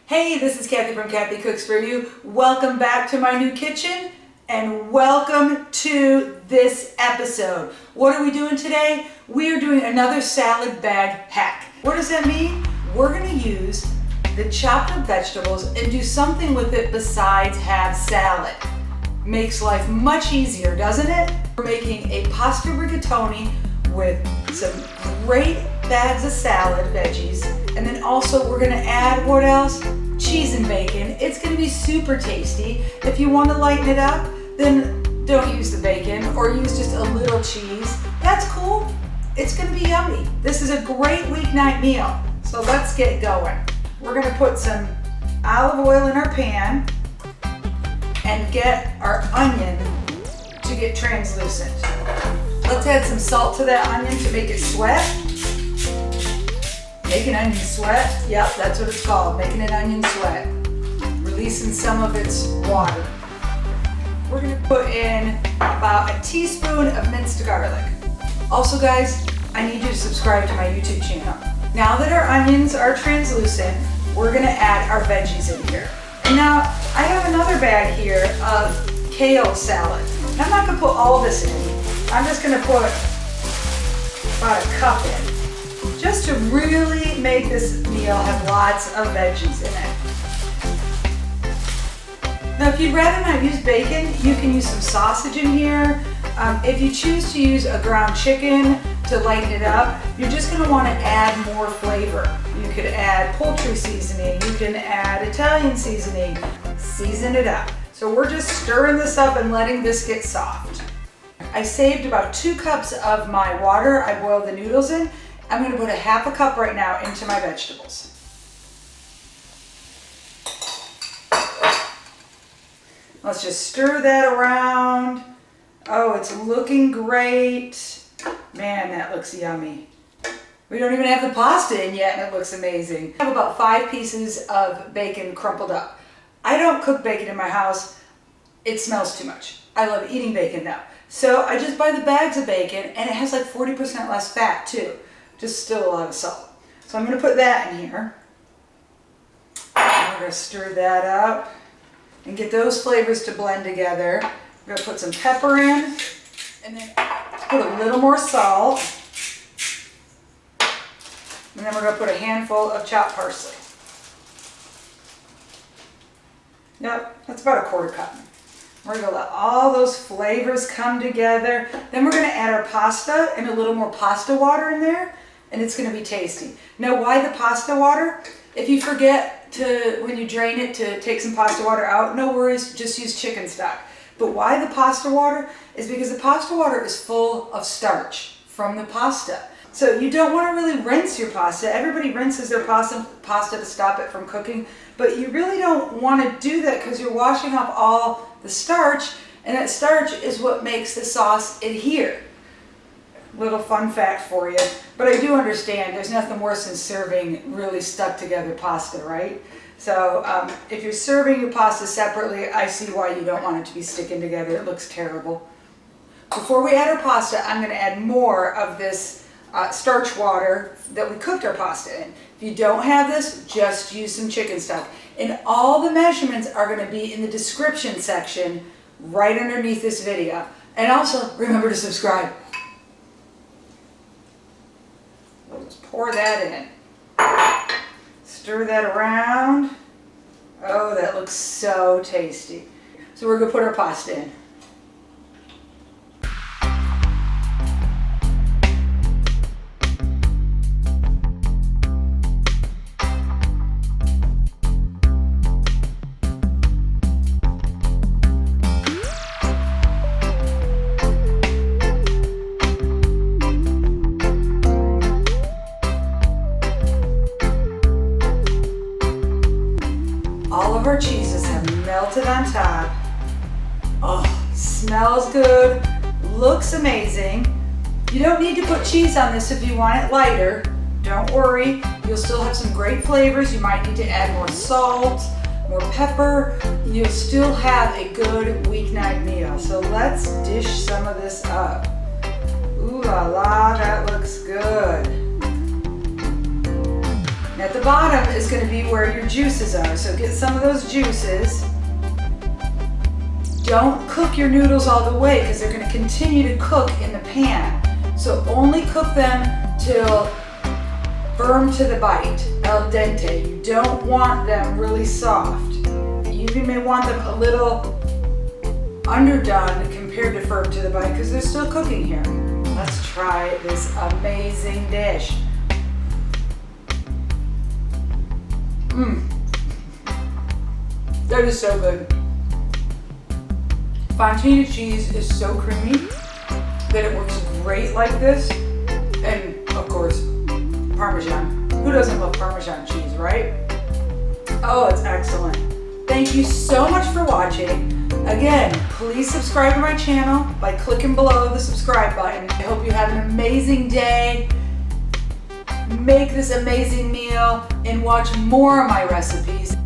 Hey, this is Kathy from Kathy Cooks For You. Welcome back to my new kitchen and welcome to this episode. What are we doing today? We are doing another salad bag hack. What does that mean? We're gonna use the chopped up vegetables and do something with it besides have salad. Makes life much easier, doesn't it? We're making a pasta rigatoni with some great bags of salad veggies, and then also we're gonna add what else? Cheese and bacon. It's gonna be super tasty. If you want to lighten it up, then don't use the bacon or use just a little cheese. That's cool. It's gonna be yummy. This is a great weeknight meal. So let's get going. We're gonna put some olive oil in our pan and get our onion to get translucent. Let's add some salt to that onion to make it sweat. Make an onion sweat. Yep, that's what it's called, making an onion sweat. Releasing some of its water. We're gonna put in about a teaspoon of minced garlic. Also guys, I need you to subscribe to my YouTube channel. Now that our onions are translucent, we're gonna add our veggies in here. And now, I have another bag here of kale salad. I'm not gonna put all this in. I'm just gonna put about a cup in. Just to really make this meal have lots of veggies in it. Now if you'd rather not use bacon, you can use some sausage in here. If you choose to use a ground chicken to lighten it up, you're just going to want to add more flavor. You could add poultry seasoning, you can add Italian seasoning, season it up. So we're just stirring this up and letting this get soft. I saved about 2 cups of my water I boiled the noodles in. I'm going to put a half a cup right now into my vegetables. Let's just stir that around. Oh, it's looking great. Man, that looks yummy. We don't even have the pasta in yet and it looks amazing. I have about 5 pieces of bacon crumpled up. I don't cook bacon in my house. It smells too much. I love eating bacon though. So I just buy the bags of bacon and it has like 40% less fat too. Just still a lot of salt. So I'm going to put that in here. We're going to stir that up and get those flavors to blend together. We're going to put some pepper in and then put a little more salt. And then we're going to put a handful of chopped parsley. Yep, that's about a 1/4 cup. We're going to let all those flavors come together. Then we're going to add our pasta and a little more pasta water in there. And it's going to be tasty. Now, why the pasta water? If you forget to, when you drain it, to take some pasta water out, no worries, just use chicken stock. But why the pasta water? Is because the pasta water is full of starch from the pasta. So you don't want to really rinse your pasta. Everybody rinses their pasta to stop it from cooking, but you really don't want to do that because you're washing off all the starch, and that starch is what makes the sauce adhere. Little fun fact for you, but I do understand there's nothing worse than serving really stuck together pasta, right? So if you're serving your pasta separately, I see why you don't want it to be sticking together. It looks terrible. Before we add our pasta, I'm going to add more of this starch water that we cooked our pasta in. If you don't have this, just use some chicken stock. And all the measurements are going to be in the description section right underneath this video. And also, remember to subscribe. We'll just pour that in. Stir that around. Oh, that looks so tasty. So we're going to put our pasta in. All of our cheeses have melted on top. Oh, smells good, looks amazing. You don't need to put cheese on this if you want it lighter. Don't worry, you'll still have some great flavors. You might need to add more salt, more pepper. You'll still have a good weeknight meal. So let's dish some of this up. Ooh la la, that looks good. And at the bottom is going to be where your juices are. So get some of those juices. Don't cook your noodles all the way because they're going to continue to cook in the pan. So only cook them till firm to the bite, al dente. You don't want them really soft. You even may want them a little underdone compared to firm to the bite because they're still cooking here. Let's try this amazing dish. That is so good. Fontina cheese is so creamy that it works great like this. And of course, Parmesan. Who doesn't love Parmesan cheese, right? Oh, it's excellent. Thank you so much for watching. Again, please subscribe to my channel by clicking below the subscribe button. I hope you have an amazing day. Make this amazing meal and watch more of my recipes.